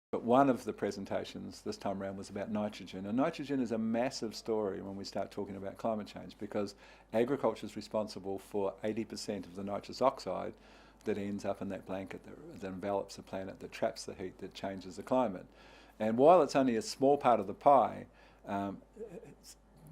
But one of the presentations this time around was about nitrogen. And nitrogen is a massive story when we start talking about climate change, because agriculture is responsible for 80% of the nitrous oxide that ends up in that blanket that envelops the planet, that traps the heat, that changes the climate. And while it's only a small part of the pie,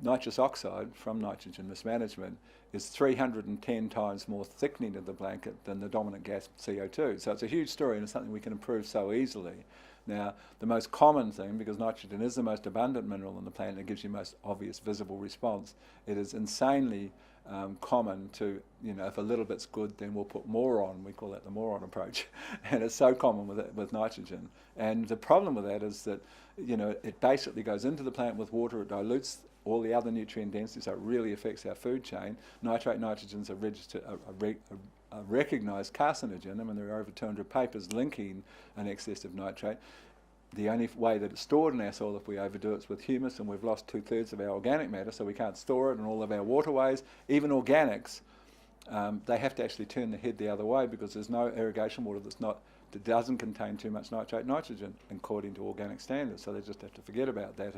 nitrous oxide from nitrogen mismanagement is 310 times more thickening of the blanket than the dominant gas CO2. So it's a huge story, and it's something we can improve so easily. Now, the most common thing, because nitrogen is the most abundant mineral on the planet, it gives you most obvious visible response. It is insanely common to, if a little bit's good, then we'll put more on. We call that the moron approach. And it's so common with nitrogen. And the problem with that is that, it basically goes into the plant with water, it dilutes all the other nutrient density, so it really affects our food chain. Nitrate nitrogens are recognised carcinogen. I mean, there are over 200 papers linking an excess of nitrate. The only way that it's stored in our soil, if we overdo it, is with humus, and we've lost 2/3 of our organic matter, so we can't store it in all of our waterways. Even organics, they have to actually turn the head the other way, because there's no irrigation water that doesn't contain too much nitrate nitrogen according to organic standards, so they just have to forget about that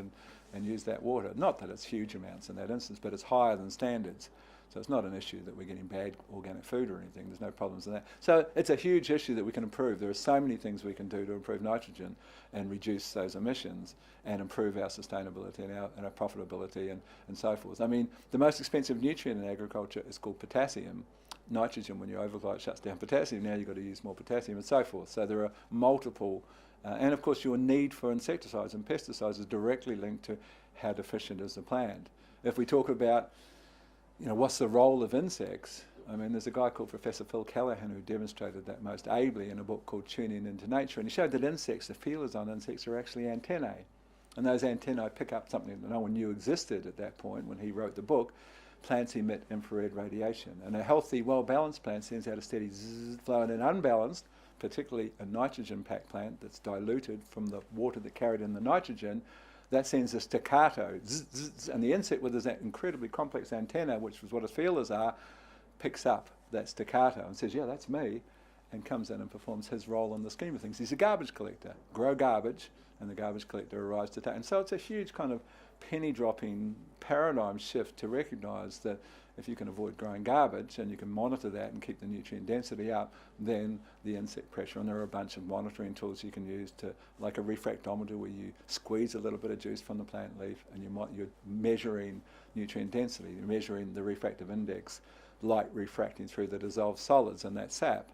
and use that water. Not that it's huge amounts in that instance, but it's higher than standards. So it's not an issue that we're getting bad organic food or anything. There's no problems in that. So it's a huge issue that we can improve. There are so many things we can do to improve nitrogen and reduce those emissions and improve our sustainability and our profitability and so forth. I mean, the most expensive nutrient in agriculture is called potassium. Nitrogen, when you overflow, it shuts down potassium. Now you've got to use more potassium and so forth. So there are multiple, and of course your need for insecticides and pesticides is directly linked to how deficient is the plant. If we talk about, what's the role of insects? I mean, there's a guy called Professor Phil Callahan who demonstrated that most ably in a book called Tuning into Nature, and he showed that insects, the feelers on insects, are actually antennae. And those antennae pick up something that no one knew existed at that point when he wrote the book. Plants emit infrared radiation, and a healthy, well-balanced plant sends out a steady zzz flow, and an unbalanced, particularly a nitrogen-packed plant that's diluted from the water that carried in the nitrogen, that sends a staccato, zzz, zzz, and the insect with that incredibly complex antenna, which is what its feelers are, picks up that staccato and says, yeah, that's me, and comes in and performs his role in the scheme of things. He's a garbage collector. Grow garbage, and the garbage collector arrives to take. And so it's a huge kind of penny-dropping paradigm shift to recognise that if you can avoid growing garbage and you can monitor that and keep the nutrient density up, then the insect pressure, and there are a bunch of monitoring tools you can use to, like a refractometer where you squeeze a little bit of juice from the plant leaf and you're measuring nutrient density, you're measuring the refractive index, light refracting through the dissolved solids in that sap.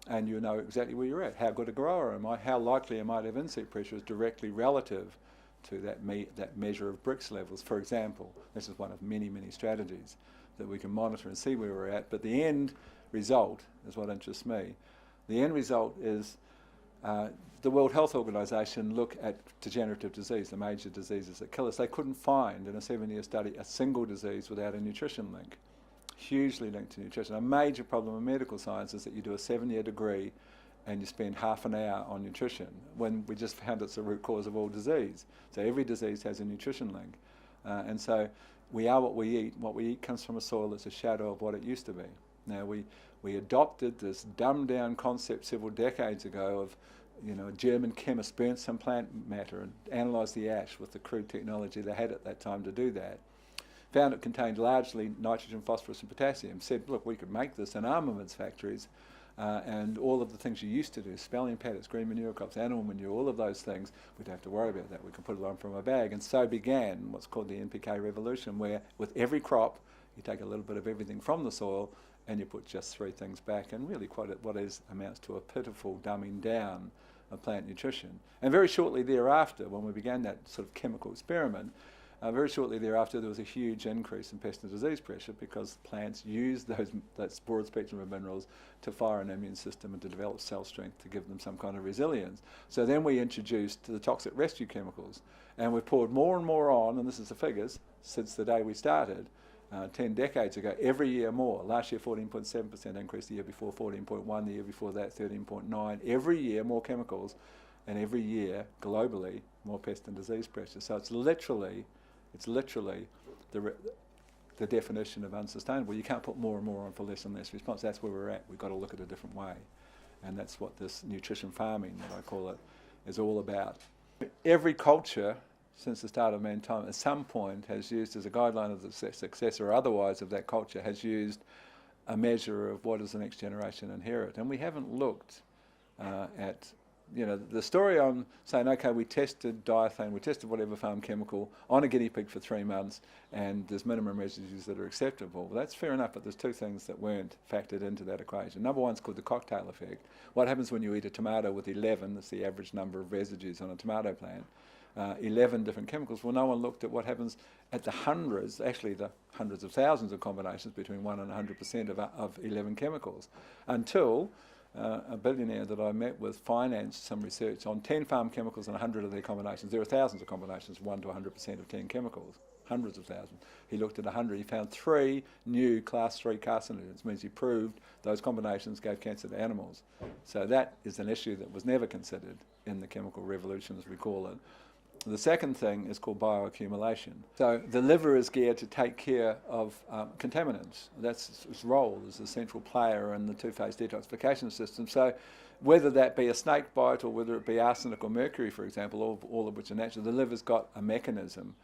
And you know exactly where you're at. How good a grower am I? How likely am I to have insect pressure is directly relative to that measure of Brix levels, for example. This is one of many, many strategies that we can monitor and see where we're at. But the end result is what interests me. The end result is the World Health Organization look at degenerative disease, the major diseases that kill us. They couldn't find in a 7-year study a single disease without a nutrition link. Hugely linked to nutrition. A major problem in medical science is that you do a 7-year degree and you spend half an hour on nutrition, when we just found it's the root cause of all disease. So every disease has a nutrition link. And so we are what we eat. What we eat comes from a soil that's a shadow of what it used to be. Now we adopted this dumbed down concept several decades ago of, a German chemist burnt some plant matter and analysed the ash with the crude technology they had at that time to do that. Found it contained largely nitrogen, phosphorus and potassium. Said, look, we could make this in armaments factories and all of the things you used to do, spelling paddocks, green manure crops, animal manure, all of those things, we don't have to worry about that. We can put it on from a bag. And so began what's called the Npk Revolution, where with every crop, you take a little bit of everything from the soil and you put just 3 things back, and really amounts to a pitiful dumbing down of plant nutrition. And very shortly thereafter, when we began that sort of chemical experiment, very shortly thereafter, there was a huge increase in pest and disease pressure because plants use that broad spectrum of minerals to fire an immune system and to develop cell strength to give them some kind of resilience. So then we introduced the toxic rescue chemicals, and we've poured more and more on, and this is the figures, since the day we started, 10 decades ago, every year more. Last year 14.7% increase, the year before 14.1, the year before that 13.9. Every year more chemicals, and every year globally more pest and disease pressure. So it's literally the definition of unsustainable. You can't put more and more on for less and less response. That's where we're at. We've got to look at a different way. And that's what this nutrition farming, that I call it, is all about. Every culture since the start of mankind at some point has used, as a guideline of the success or otherwise of that culture, has used a measure of what does the next generation inherit. And we haven't looked at, you know, the story on saying, okay, we tested diethane, we tested whatever farm chemical on a guinea pig for 3 months, and there's minimum residues that are acceptable. Well, that's fair enough, but there's two things that weren't factored into that equation. Number one's called the cocktail effect. What happens when you eat a tomato with 11, that's the average number of residues on a tomato plant, 11 different chemicals? Well, no one looked at what happens at the hundreds, actually the hundreds of thousands of combinations between 1 and 100% of 11 chemicals, until a billionaire that I met with financed some research on 10 farm chemicals and 100 of their combinations. There are thousands of combinations, 1 to 100% of 10 chemicals, hundreds of thousands. He looked at 100, he found 3 new class 3 carcinogens, means he proved those combinations gave cancer to animals. So that is an issue that was never considered in the chemical revolution, as we call it. The second thing is called bioaccumulation. So the liver is geared to take care of contaminants. That's its role as a central player in the two-phase detoxification system. So whether that be a snake bite or whether it be arsenic or mercury, for example, all of which are natural, the liver's got a mechanism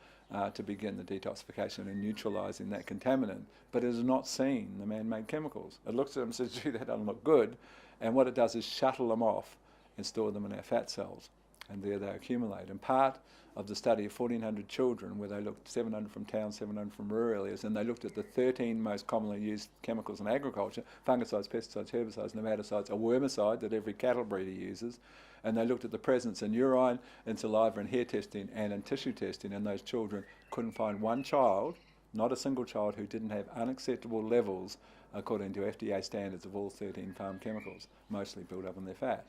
to begin the detoxification and neutralising that contaminant, but it has not seen the man-made chemicals. It looks at them and says, gee, that doesn't look good, and what it does is shuttle them off and store them in our fat cells. And there they accumulate. And part of the study of 1,400 children, where they looked 700 from towns, 700 from rural areas, and they looked at the 13 most commonly used chemicals in agriculture: fungicides, pesticides, herbicides, nematicides, a wormicide that every cattle breeder uses, and they looked at the presence in urine, in saliva and hair testing and in tissue testing, and those children couldn't find one child, not a single child, who didn't have unacceptable levels according to FDA standards of all 13 farm chemicals, mostly built up in their fat.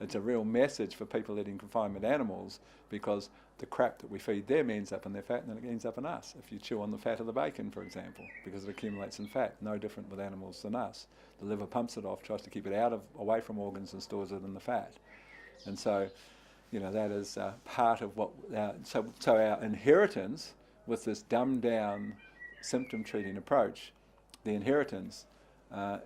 It's a real message for people eating confinement animals, because the crap that we feed them ends up in their fat and then it ends up in us. If you chew on the fat of the bacon, for example, because it accumulates in fat, no different with animals than us. The liver pumps it off, tries to keep it away from organs, and stores it in the fat. And so, you know, that is part of what, so our inheritance with this dumbed down symptom treating approach, the inheritance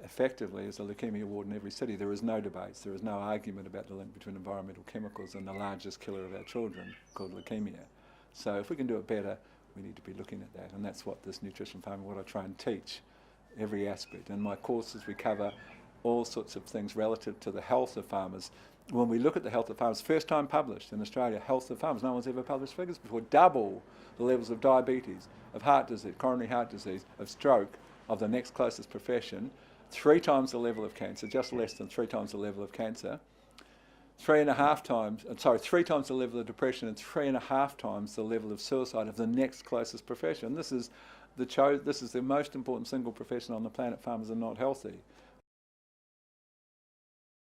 effectively is a leukemia ward in every city. There is no debates, there is no argument about the link between environmental chemicals and the largest killer of our children, called leukemia. So if we can do it better, we need to be looking at that, and that's what this nutrition farming, what I try and teach, every aspect. In my courses we cover all sorts of things relative to the health of farmers. When we look at the health of farmers, first time published in Australia, health of farmers, no one's ever published figures before, double the levels of diabetes, of heart disease, coronary heart disease, of stroke, of the next closest profession, 3 times the level of cancer, just less than 3 times the level of cancer, 3 times the level of depression, and 3.5 times the level of suicide of the next closest profession. This is the most important single profession on the planet. Farmers are not healthy.